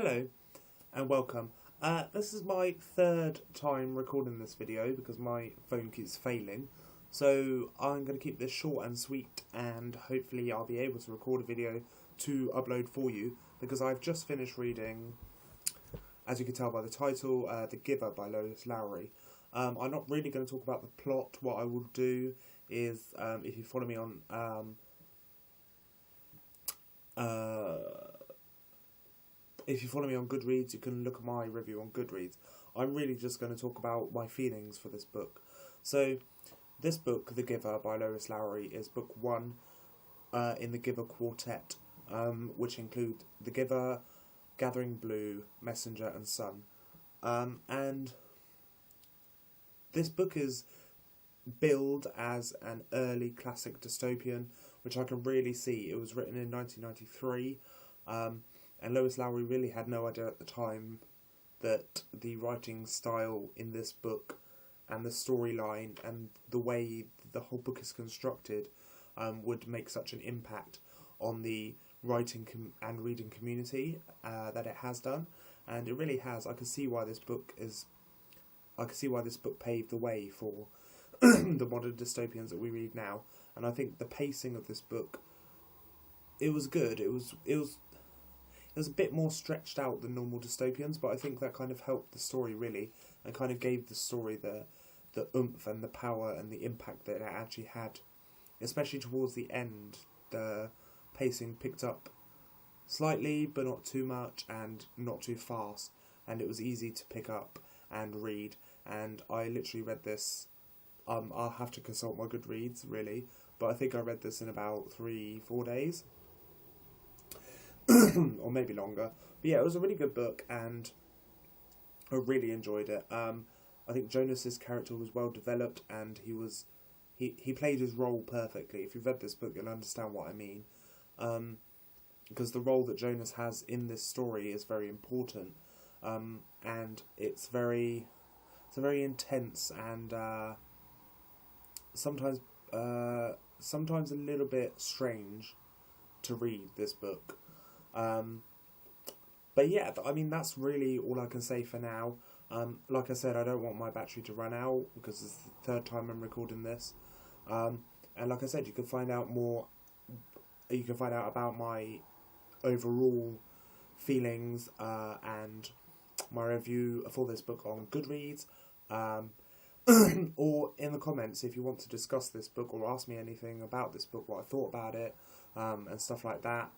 Hello and welcome. This is my third time recording this video because my phone keeps failing. So I'm going to keep this short and sweet, and hopefully I'll be able to record a video to upload for you, because I've just finished reading, as you can tell by the title, The Giver by Lois Lowry. I'm not really going to talk about the plot. What I will do is, if you follow me on Goodreads, you can look at my review on Goodreads. I'm really just going to talk about my feelings for this book. So, this book, The Giver by Lois Lowry, is book one in the Giver quartet, which include The Giver, Gathering Blue, Messenger and Sun. And this book is billed as an early classic dystopian, which I can really see. It was written in 1993, and Lois Lowry really had no idea at the time that the writing style in this book and the storyline and the way the whole book is constructed would make such an impact on the writing and reading community that it has done. And it really has. I can see why this book paved the way for the modern dystopians that we read now. And I think the pacing of this book, it was good. It was a bit more stretched out than normal dystopians, but I think that kind of helped the story really, and kind of gave the story the oomph and the power and the impact that it actually had. Especially towards the end, the pacing picked up slightly, but not too much and not too fast, and it was easy to pick up and read. And I literally read this, I'll have to consult my Goodreads really, but I think I read this in about 3-4 days. Or maybe longer. But yeah, it was a really good book and I really enjoyed it. I think Jonas's character was well developed, and he played his role perfectly. If you've read this book, you'll understand what I mean. Because the role that Jonas has in this story is very important. And it's very intense and sometimes a little bit strange to read this book. But yeah, I mean, that's really all I can say for now. Like I said, I don't want my battery to run out because it's the third time I'm recording this. And like I said, you can find out about my overall feelings and my review for this book on Goodreads, or in the comments if you want to discuss this book or ask me anything about this book, what I thought about it, and stuff like that.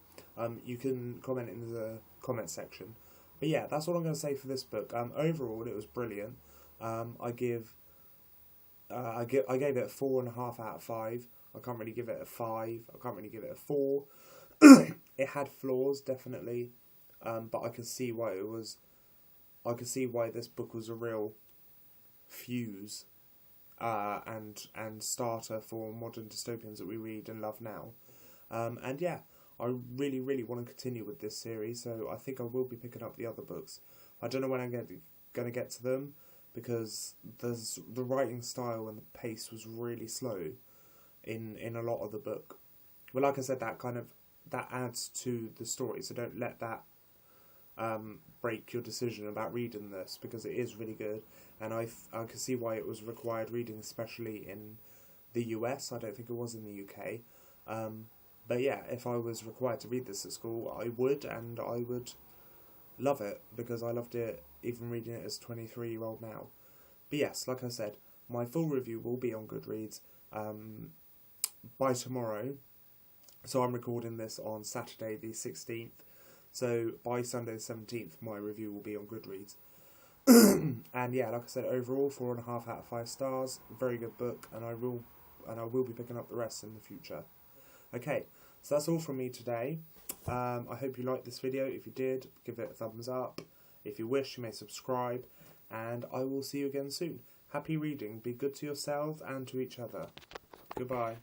You can comment in the comment section. But yeah, that's all I'm going to say for this book. Overall, it was brilliant. I gave it a 4.5 out of 5. I can't really give it a 5. I can't really give it a 4. It had flaws, definitely, but I can see why it was. I can see why this book was a real fuse and starter for modern dystopians that we read and love now. And yeah, I really, really want to continue with this series, so I think I will be picking up the other books. I don't know when I'm going to get to them, because the writing style and the pace was really slow in a lot of the book. Well, like I said, that adds to the story, so don't let that break your decision about reading this, because it is really good, and I can see why it was required reading, especially in the US. I don't think it was in the UK. But yeah, if I was required to read this at school, I would, and I would love it, because I loved it even reading it as a 23-year-old now. But yes, like I said, my full review will be on Goodreads by tomorrow. So I'm recording this on Saturday the 16th. So by Sunday the 17th, my review will be on Goodreads. And yeah, like I said, overall 4.5 out of 5 stars. Very good book, and I will be picking up the rest in the future. Okay, so that's all from me today. I hope you liked this video. If you did, give it a thumbs up. If you wish, you may subscribe, and I will see you again soon. Happy reading. Be good to yourselves and to each other. Goodbye.